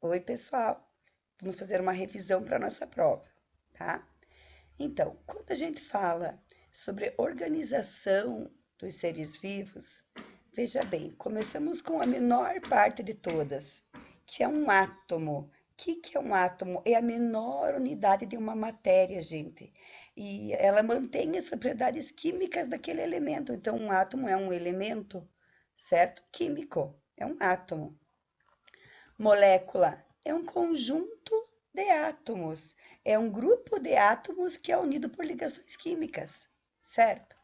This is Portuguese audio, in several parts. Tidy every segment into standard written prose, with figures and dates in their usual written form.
Oi, pessoal. Vamos fazer uma revisão para nossa prova, tá? Então, quando a gente fala sobre organização dos seres vivos, veja bem, começamos com a menor parte de todas, que é um átomo. O que é um átomo? É a menor unidade de uma matéria, gente. E ela mantém as propriedades químicas daquele elemento. Então, um átomo é um elemento, certo? Químico, é um átomo. Molécula é um conjunto de átomos, é um grupo de átomos que é unido por ligações químicas, certo?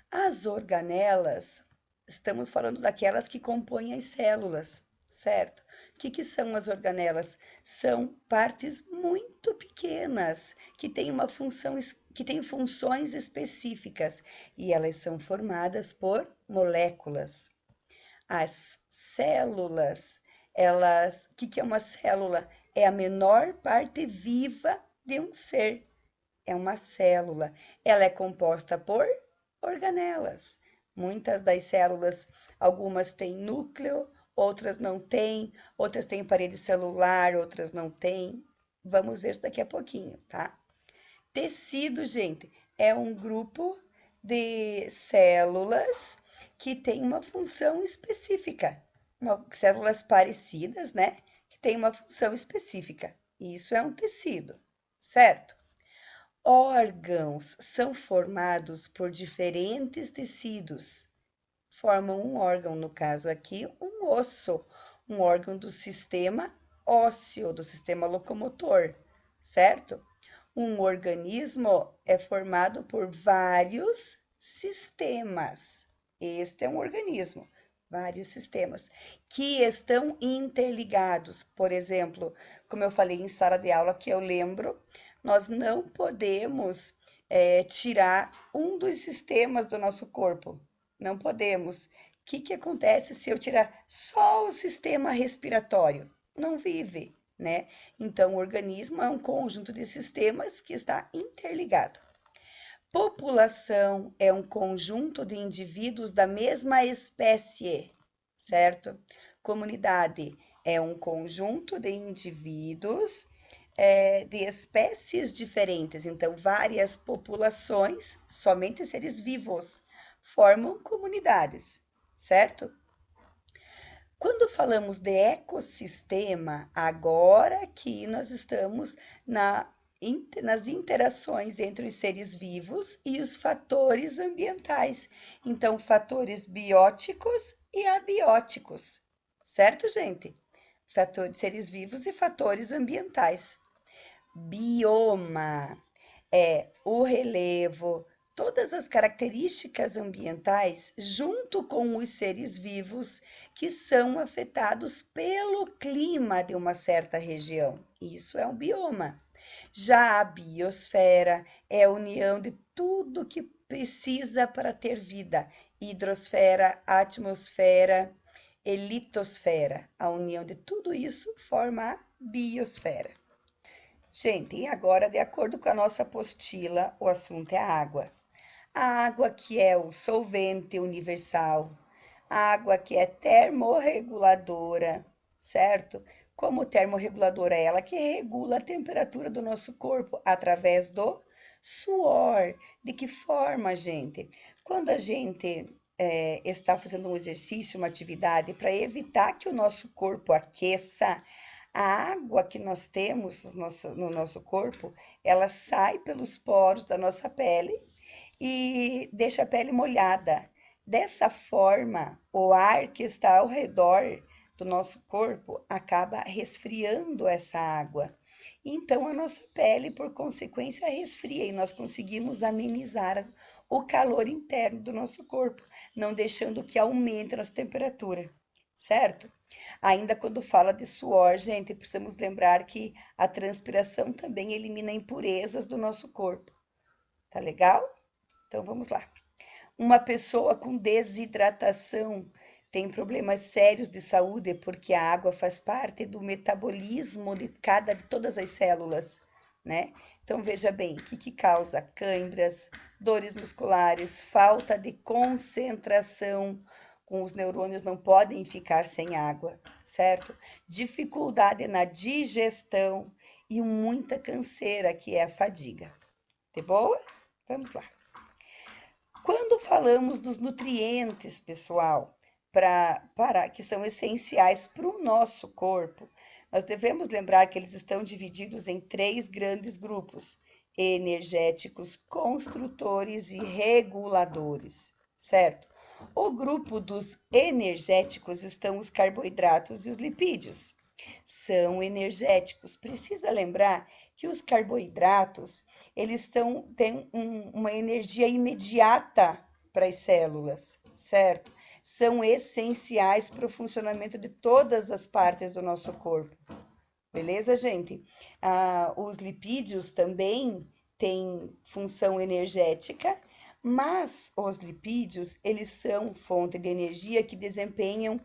As organelas, estamos falando daquelas que compõem as células, certo? O que são as organelas? São partes muito pequenas que têm uma função, que têm funções específicas e elas são formadas por moléculas. As células, o que é uma célula? É a menor parte viva de um ser. É uma célula. Ela é composta por organelas. Muitas das células, algumas têm núcleo, outras não têm, outras têm parede celular, outras não têm. Vamos ver isso daqui a pouquinho, tá? Tecido, gente, é um grupo de células que tem uma função específica. Células parecidas, né? Que tem uma função específica. Isso é um tecido, certo? Órgãos são formados por diferentes tecidos. Formam um órgão, no caso aqui, um osso, um órgão do sistema ósseo, do sistema locomotor, certo? Um organismo é formado por vários sistemas. Este é um organismo, vários sistemas que estão interligados. Por exemplo, como eu falei em sala de aula, que eu lembro, nós não podemos tirar um dos sistemas do nosso corpo. Não podemos. O que acontece se eu tirar só o sistema respiratório? Não vive, né? Então, o organismo é um conjunto de sistemas que está interligado. População é um conjunto de indivíduos da mesma espécie, certo? Comunidade é um conjunto de indivíduos de espécies diferentes. Então, várias populações, somente seres vivos, formam comunidades, certo? Quando falamos de ecossistema, agora aqui nós estamos nas interações entre os seres vivos e os fatores ambientais. Então, fatores bióticos e abióticos, certo, gente? Fatores seres vivos e fatores ambientais. Bioma é o relevo, todas as características ambientais, junto com os seres vivos que são afetados pelo clima de uma certa região. Isso é um bioma. Já a biosfera é a união de tudo que precisa para ter vida: hidrosfera, atmosfera, litosfera. A união de tudo isso forma a biosfera. Gente, e agora, de acordo com a nossa apostila, o assunto é a água. A água que é o solvente universal, a água que é termorreguladora, certo? Como termorreguladora é ela que regula a temperatura do nosso corpo através do suor. De que forma, gente? Quando a gente está fazendo um exercício, uma atividade, para evitar que o nosso corpo aqueça, a água que nós temos no nosso corpo, ela sai pelos poros da nossa pele e deixa a pele molhada. Dessa forma, o ar que está ao redor do nosso corpo acaba resfriando essa água. Então, a nossa pele, por consequência, resfria e nós conseguimos amenizar o calor interno do nosso corpo, não deixando que aumente a nossa temperatura, certo? Ainda quando fala de suor, gente, precisamos lembrar que a transpiração também elimina impurezas do nosso corpo. Tá legal? Então vamos lá. Uma pessoa com desidratação tem problemas sérios de saúde porque a água faz parte do metabolismo de todas as células, né? Então veja bem, o que causa cãibras, dores musculares, falta de concentração, com os neurônios não podem ficar sem água, certo? Dificuldade na digestão e muita canseira, que é a fadiga. De boa? Vamos lá. Quando falamos dos nutrientes, pessoal, que são essenciais para o nosso corpo, nós devemos lembrar que eles estão divididos em três grandes grupos: energéticos, construtores e reguladores, certo? O grupo dos energéticos estão os carboidratos e os lipídios. São energéticos. Precisa lembrar que os carboidratos, têm uma energia imediata para as células, certo? São essenciais para o funcionamento de todas as partes do nosso corpo. Beleza, gente? Os lipídios também têm função energética, mas os lipídios, eles são fonte de energia que desempenham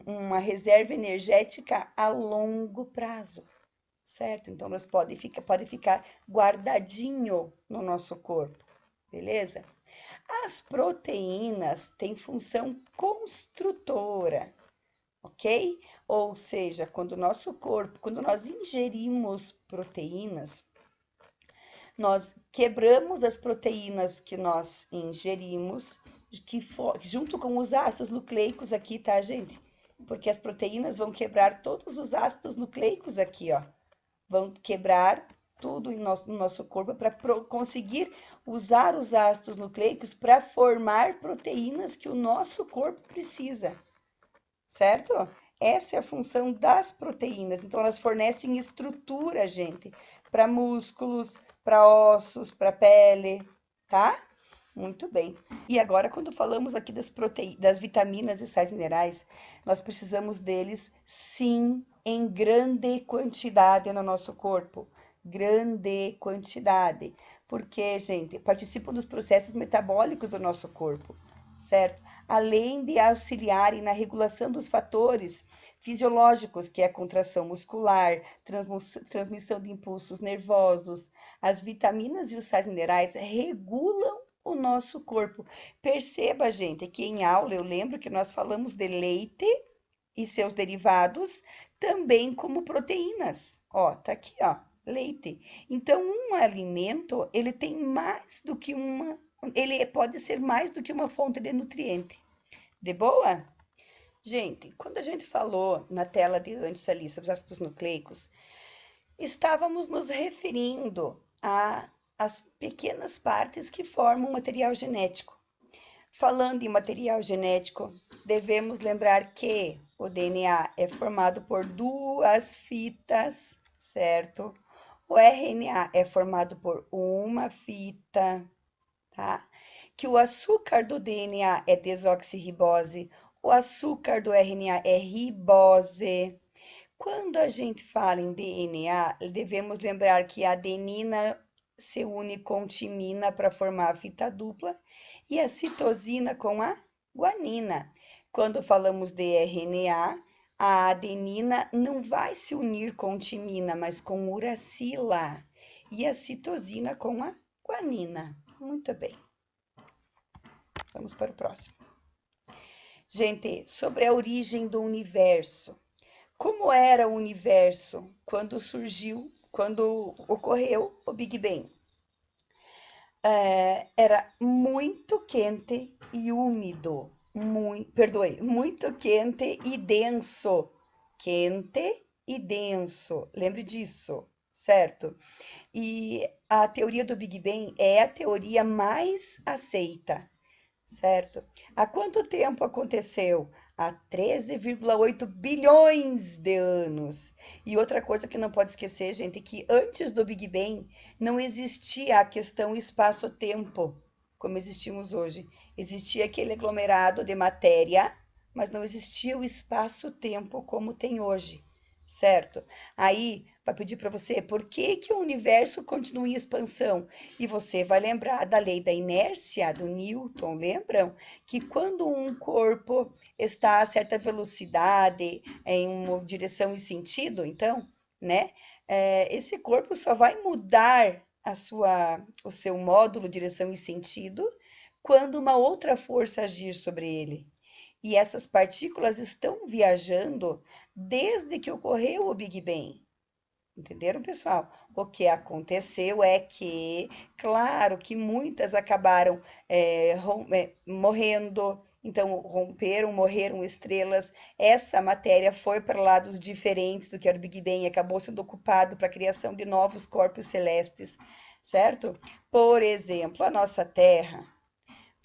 uma reserva energética a longo prazo, certo? Então, elas podem ficar guardadinho no nosso corpo, beleza? As proteínas têm função construtora, ok? Ou seja, quando nós ingerimos proteínas, nós quebramos as proteínas que nós ingerimos, junto com os ácidos nucleicos aqui, tá, gente? Porque as proteínas vão quebrar todos os ácidos nucleicos aqui, ó. Vão quebrar tudo no nosso corpo para conseguir usar os ácidos nucleicos para formar proteínas que o nosso corpo precisa, certo? Essa é a função das proteínas. Então, elas fornecem estrutura, gente, para músculos, para ossos, para pele, tá? Muito bem. E agora, quando falamos aqui das vitaminas e sais minerais, nós precisamos deles, sim, em grande quantidade no nosso corpo. Grande quantidade. Porque, gente, participam dos processos metabólicos do nosso corpo, certo? Além de auxiliarem na regulação dos fatores fisiológicos, que é a contração muscular, transmissão de impulsos nervosos, as vitaminas e os sais minerais regulam o nosso corpo. Perceba, gente, que em aula eu lembro que nós falamos de leite e seus derivados também como proteínas. Ó, tá aqui, ó, leite. Então, um alimento, ele pode ser mais do que uma fonte de nutriente. De boa? Gente, quando a gente falou na tela de antes ali sobre os ácidos nucleicos, estávamos nos referindo às pequenas partes que formam o material genético. Falando em material genético, devemos lembrar que o DNA é formado por duas fitas, certo? O RNA é formado por uma fita, tá? Que o açúcar do DNA é desoxirribose, o açúcar do RNA é ribose. Quando a gente fala em DNA, devemos lembrar que a adenina se une com timina para formar a fita dupla e a citosina com a guanina. Quando falamos de RNA, a adenina não vai se unir com timina, mas com uracila, e a citosina com a guanina. Muito bem. Vamos para o próximo. Gente, sobre a origem do universo. Como era o universo quando ocorreu o Big Bang? Era muito quente e úmido, muito quente e denso. Quente e denso, lembre disso, certo? E a teoria do Big Bang é a teoria mais aceita, certo? Há quanto tempo aconteceu? Há 13,8 bilhões de anos. E outra coisa que não pode esquecer, gente, é que antes do Big Bang não existia a questão espaço-tempo, como existimos hoje. Existia aquele aglomerado de matéria, mas não existia o espaço-tempo como tem hoje, certo? Aí vai pedir para você por que que o universo continua em expansão? E você vai lembrar da lei da inércia do Newton, lembram? Que quando um corpo está a certa velocidade, em uma direção e sentido, então, né? Esse corpo só vai mudar o seu módulo, direção e sentido, quando uma outra força agir sobre ele. E essas partículas estão viajando desde que ocorreu o Big Bang. Entenderam, pessoal? O que aconteceu é que, claro, que muitas acabaram morrendo, então romperam, morreram estrelas. Essa matéria foi para lados diferentes do que era o Big Bang, e acabou sendo ocupado para a criação de novos corpos celestes, certo? Por exemplo, a nossa Terra.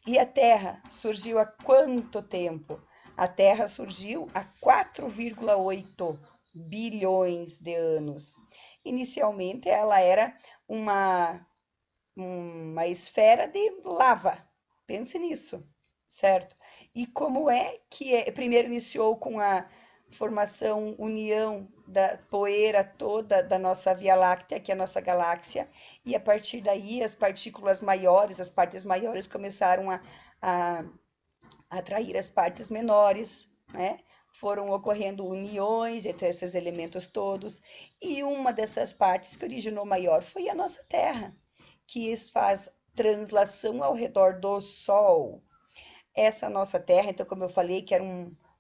E a Terra surgiu há quanto tempo? A Terra surgiu há 4,8 bilhões de anos. Inicialmente, ela era uma, uma esfera de lava. Pense nisso, certo? E como é que primeiro iniciou com a formação, união da poeira toda da nossa Via Láctea, que é a nossa galáxia, e a partir daí as partículas maiores, as partes maiores começaram a atrair as partes menores, né? Foram ocorrendo uniões entre esses elementos todos, e uma dessas partes que originou maior foi a nossa Terra, que faz translação ao redor do Sol. Essa nossa Terra, então, como eu falei, que era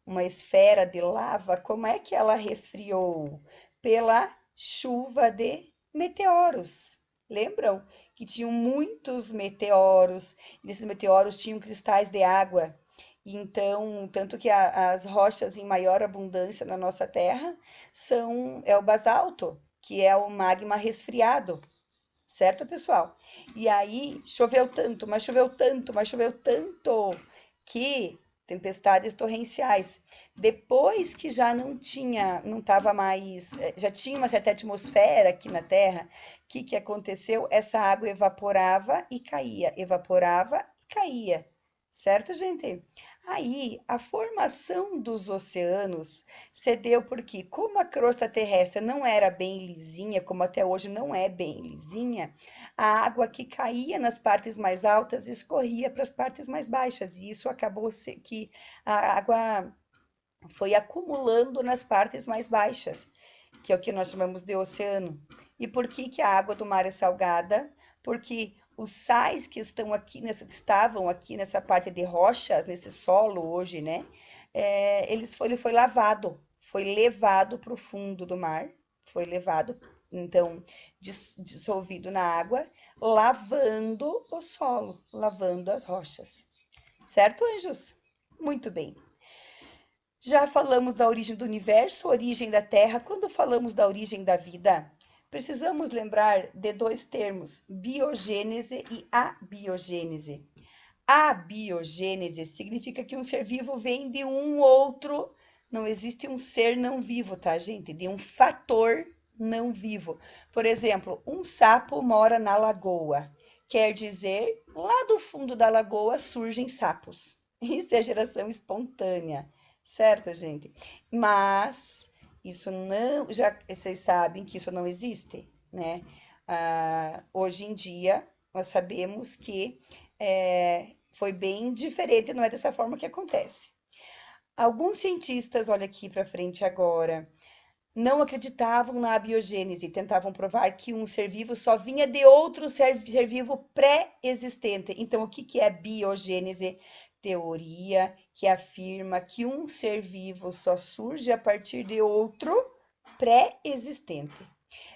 uma esfera de lava, como é que ela resfriou? Pela chuva de meteoros. Lembram que tinham muitos meteoros, e esses meteoros tinham cristais de água. Então, tanto que as rochas em maior abundância na nossa Terra é o basalto, que é o magma resfriado, certo, pessoal? E aí choveu tanto, mas choveu tanto, mas choveu tanto que tempestades torrenciais. Depois que já não estava mais, já tinha uma certa atmosfera aqui na Terra, o que que aconteceu? Essa água evaporava e caía, evaporava e caía. Certo, gente? Aí, a formação dos oceanos se deu porque, como a crosta terrestre não era bem lisinha, como até hoje não é bem lisinha, a água que caía nas partes mais altas escorria para as partes mais baixas, e isso acabou que a água foi acumulando nas partes mais baixas, que é o que nós chamamos de oceano. E por que que a água do mar é salgada? Porque os sais que estão aqui que estavam aqui nessa parte de rochas, nesse solo hoje, né? Ele foi lavado, foi levado para o fundo do mar, foi levado, então, dissolvido na água, lavando o solo, lavando as rochas. Certo, anjos? Muito bem. Já falamos da origem do universo, origem da Terra. Quando falamos da origem da vida, precisamos lembrar de dois termos, biogênese e abiogênese. A biogênese significa que um ser vivo vem de um outro, não existe um ser não vivo, tá, gente? De um fator não vivo. Por exemplo, um sapo mora na lagoa. Quer dizer, lá do fundo da lagoa surgem sapos. Isso é geração espontânea, certo, gente? Mas isso não, já vocês sabem que isso não existe, né? Hoje em dia, nós sabemos que foi bem diferente, não é dessa forma que acontece. Alguns cientistas, olha aqui para frente agora, não acreditavam na abiogênese, tentavam provar que um ser vivo só vinha de outro ser vivo pré-existente. Então, o que que é biogênese? Teoria que afirma que um ser vivo só surge a partir de outro pré-existente.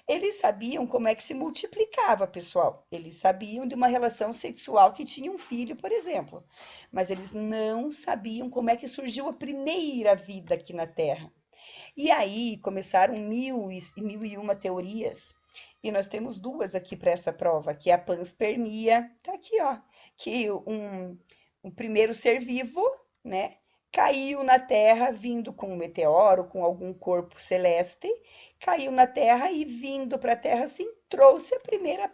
Eles sabiam como é que se multiplicava, pessoal. Eles sabiam de uma relação sexual que tinha um filho, por exemplo. Mas eles não sabiam como é que surgiu a primeira vida aqui na Terra. E aí começaram mil e uma teorias. E nós temos duas aqui para essa prova, que é a panspermia, tá aqui, ó, que um primeiro ser vivo, né, caiu na Terra vindo com um meteoro, com algum corpo celeste, caiu na Terra e vindo para a Terra assim, trouxe a primeira,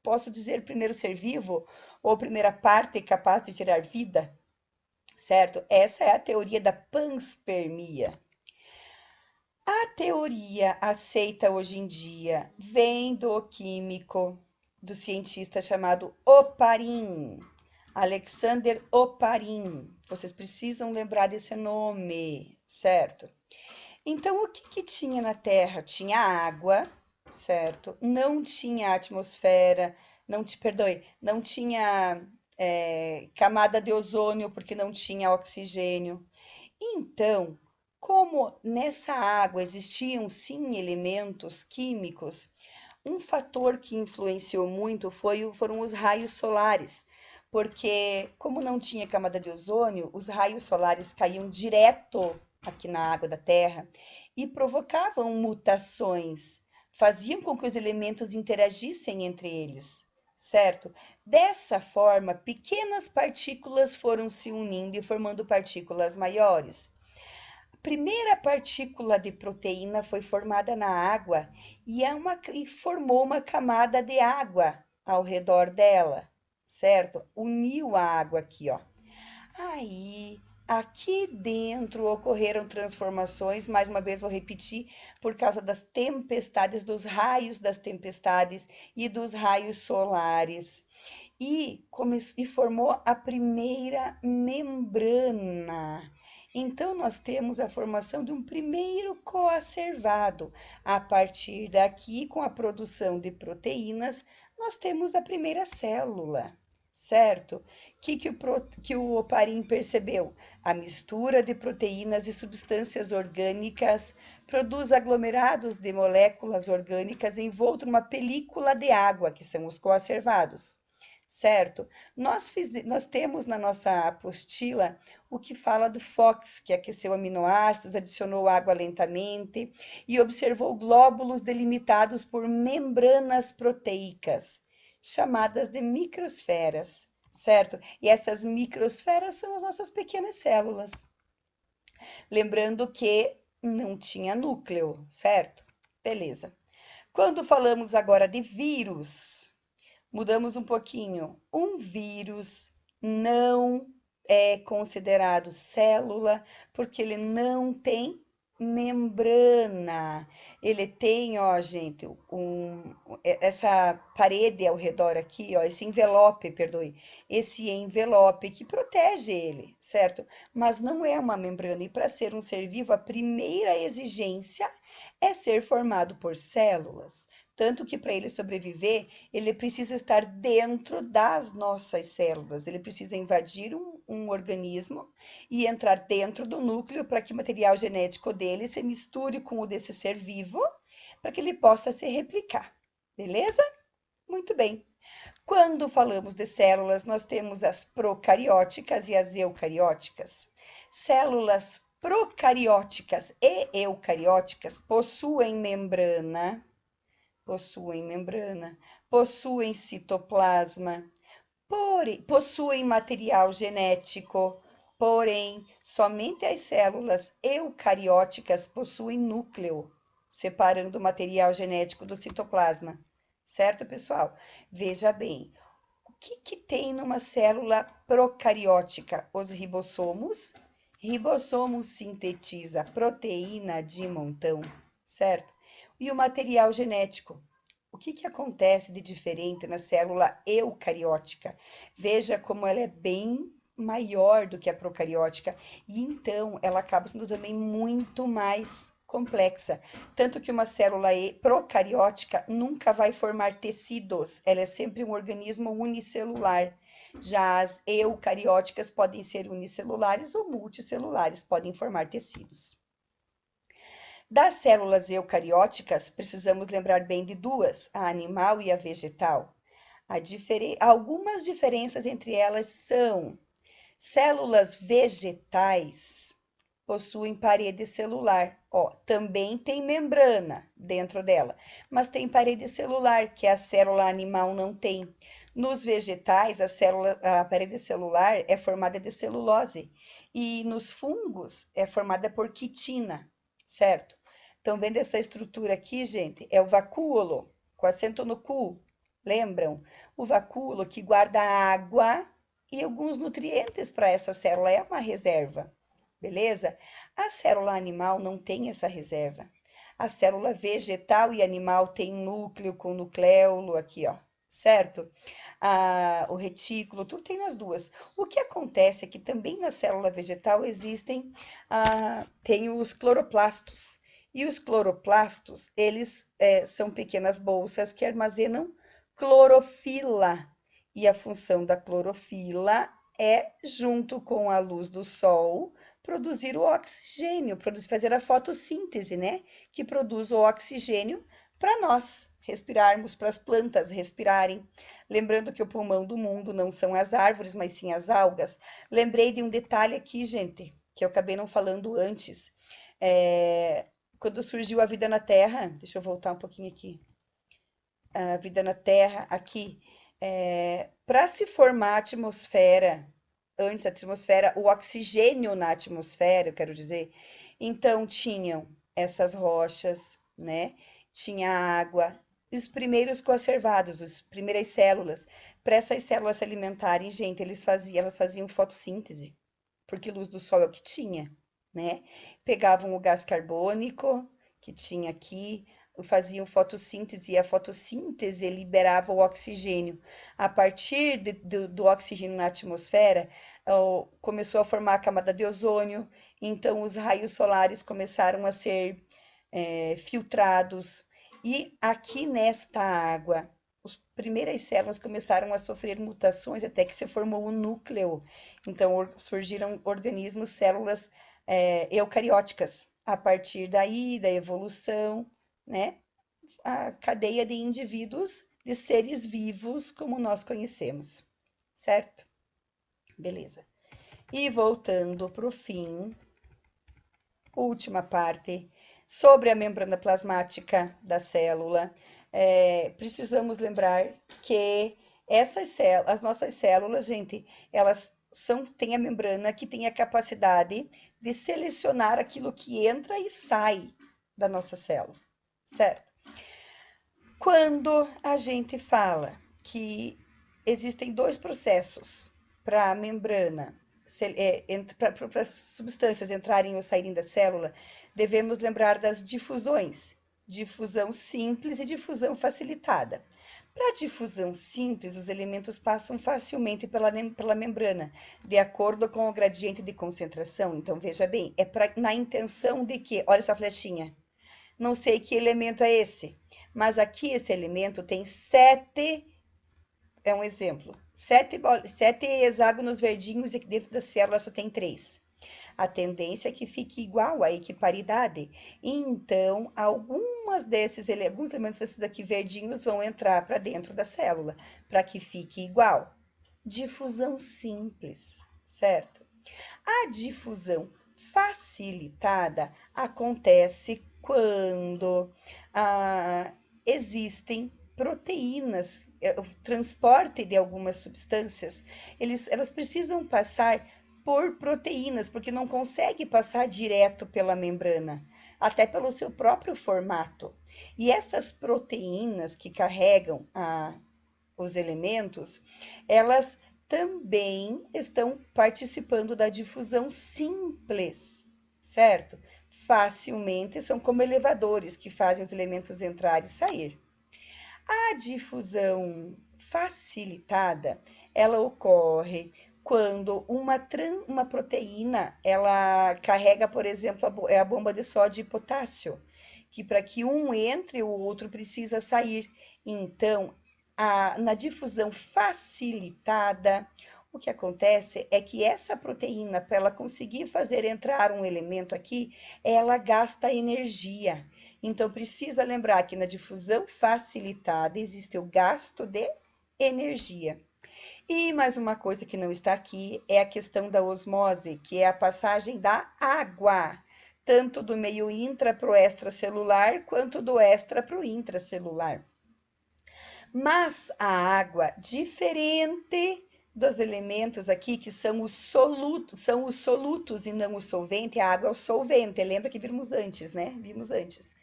posso dizer, primeiro ser vivo ou a primeira parte capaz de tirar vida, certo? Essa é a teoria da panspermia. A teoria aceita hoje em dia vem do químico, do cientista chamado Oparin, Alexander Oparin. Vocês precisam lembrar desse nome, certo? Então, o que que tinha na Terra? Tinha água, certo? Não tinha atmosfera, não te perdoe, não tinha camada de ozônio, porque não tinha oxigênio. Então, como nessa água existiam sim elementos químicos, um fator que influenciou muito foram os raios solares, porque como não tinha camada de ozônio, os raios solares caíam direto aqui na água da Terra e provocavam mutações, faziam com que os elementos interagissem entre eles, certo? Dessa forma, pequenas partículas foram se unindo e formando partículas maiores. A primeira partícula de proteína foi formada na água e formou uma camada de água ao redor dela, certo? Uniu a água aqui, ó. Aí, aqui dentro ocorreram transformações, mais uma vez vou repetir, por causa das tempestades, dos raios das tempestades e dos raios solares. E formou a primeira membrana. Então, nós temos a formação de um primeiro coacervado. A partir daqui, com a produção de proteínas, nós temos a primeira célula, certo? Que o Oparin percebeu? A mistura de proteínas e substâncias orgânicas produz aglomerados de moléculas orgânicas envolto numa película de água, que são os coacervados, certo? Nós temos na nossa apostila o que fala do Fox, que aqueceu aminoácidos, adicionou água lentamente e observou glóbulos delimitados por membranas proteicas, chamadas de microsferas, certo? E essas microsferas são as nossas pequenas células. Lembrando que não tinha núcleo, certo? Beleza. Quando falamos agora de vírus, mudamos um pouquinho. Um vírus não é considerado célula porque ele não tem membrana. Ele tem, ó, gente, essa parede ao redor aqui, ó, esse envelope, perdoe, esse envelope que protege ele, certo? Mas não é uma membrana. E para ser um ser vivo, a primeira exigência é ser formado por células. Tanto que para ele sobreviver, ele precisa estar dentro das nossas células, ele precisa invadir um organismo e entrar dentro do núcleo para que o material genético dele se misture com o desse ser vivo, para que ele possa se replicar. Beleza? Muito bem. Quando falamos de células, nós temos as procarióticas e as eucarióticas. Células procarióticas e eucarióticas possuem citoplasma, possuem material genético, porém, somente as células eucarióticas possuem núcleo, separando o material genético do citoplasma. Certo, pessoal? Veja bem, o que tem numa célula procariótica? Os ribossomos. Ribossomo sintetiza proteína de montão, certo? E o material genético. O que acontece de diferente na célula eucariótica? Veja como ela é bem maior do que a procariótica e então ela acaba sendo também muito mais complexa. Tanto que uma célula procariótica nunca vai formar tecidos, ela é sempre um organismo unicelular. Já as eucarióticas podem ser unicelulares ou multicelulares, podem formar tecidos. Das células eucarióticas, precisamos lembrar bem de duas, a animal e a vegetal. Algumas diferenças entre elas são: células vegetais possuem parede celular, ó, também tem membrana dentro dela, mas tem parede celular, que a célula animal não tem. Nos vegetais, a parede celular é formada de celulose e nos fungos é formada por quitina, certo? Estão vendo essa estrutura aqui, gente? É o vacúolo, com acento no cu. Lembram? O vacúolo que guarda água e alguns nutrientes para essa célula, é uma reserva, beleza? A célula animal não tem essa reserva. A célula vegetal e animal tem núcleo com nucleolo aqui, ó, certo? O retículo, tudo tem nas duas. O que acontece é que também na célula vegetal tem os cloroplastos. E os cloroplastos, eles são pequenas bolsas que armazenam clorofila. E a função da clorofila é, junto com a luz do sol, produzir o oxigênio, fazer a fotossíntese, né? Que produz o oxigênio para nós respirarmos, para as plantas respirarem. Lembrando que o pulmão do mundo não são as árvores, mas sim as algas. Lembrei de um detalhe aqui, gente, que eu acabei não falando antes. Quando surgiu a vida na Terra, deixa eu voltar um pouquinho aqui. A vida na Terra, aqui, para se formar a atmosfera, antes da atmosfera, o oxigênio na atmosfera, eu quero dizer, então tinham essas rochas, né? Tinha água, e os primeiros conservados, as primeiras células. Para essas células se alimentarem, gente, elas faziam fotossíntese, porque luz do sol é o que tinha, né? Pegavam o gás carbônico que tinha aqui, faziam fotossíntese, e a fotossíntese liberava o oxigênio. A partir do oxigênio na atmosfera, começou a formar a camada de ozônio, então os raios solares começaram a ser filtrados, e aqui nesta água, as primeiras células começaram a sofrer mutações até que se formou o núcleo. Então, surgiram organismos, células eucarióticas. A partir daí, da evolução, né? A cadeia de indivíduos, de seres vivos, como nós conhecemos, certo? Beleza. E voltando para o fim, última parte, sobre a membrana plasmática da célula, precisamos lembrar que as nossas células, gente, elas têm a membrana que tem a capacidade de selecionar aquilo que entra e sai da nossa célula, certo? Quando a gente fala que existem dois processos para a membrana, para as substâncias entrarem ou saírem da célula, devemos lembrar das difusões, difusão simples e difusão facilitada. Para a difusão simples, os elementos passam facilmente pela membrana, de acordo com o gradiente de concentração. Então, veja bem, na intenção de que, olha essa flechinha, não sei que elemento é esse, mas aqui esse elemento tem é um exemplo, sete hexágonos verdinhos e aqui dentro da célula só tem 3. A tendência é que fique igual à equiparidade. Então, alguns elementos desses aqui verdinhos vão entrar para dentro da célula, para que fique igual. Difusão simples, certo? A difusão facilitada acontece quando existem proteínas, o transporte de algumas substâncias, elas precisam passar por proteínas, porque não consegue passar direto pela membrana, até pelo seu próprio formato. E essas proteínas que carregam os elementos, elas também estão participando da difusão simples, certo? Facilmente são como elevadores que fazem os elementos entrar e sair. A difusão facilitada, ela ocorre quando uma proteína, ela carrega, por exemplo, a bomba de sódio e potássio, que para que um entre, o outro precisa sair. Então, na difusão facilitada, o que acontece é que essa proteína, para ela conseguir fazer entrar um elemento aqui, ela gasta energia. Então, precisa lembrar que na difusão facilitada existe o gasto de energia. E mais uma coisa que não está aqui é a questão da osmose, que é a passagem da água, tanto do meio intra para o extracelular, quanto do extra para o intracelular. Mas a água, diferente dos elementos aqui, que são os solutos e não o solvente, a água é o solvente, lembra que vimos antes, né? Vimos antes.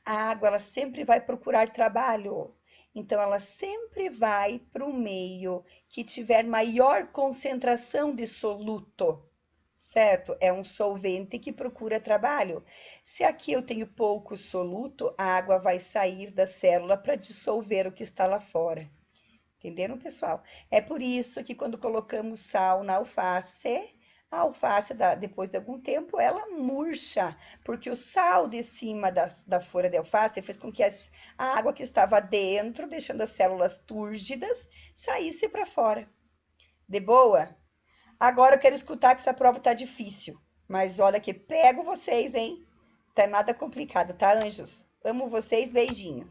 A água, ela sempre vai procurar trabalho. Então, ela sempre vai para o meio que tiver maior concentração de soluto, certo? É um solvente que procura trabalho. Se aqui eu tenho pouco soluto, a água vai sair da célula para dissolver o que está lá fora. Entenderam, pessoal? É por isso que quando colocamos sal na alface, A alface, depois de algum tempo, ela murcha, porque o sal de cima da folha de alface fez com que a água que estava dentro, deixando as células túrgidas, saísse para fora. De boa? Agora eu quero escutar que essa prova tá difícil. Mas olha que pego vocês, hein? Tá nada complicado, tá, anjos? Amo vocês, beijinho.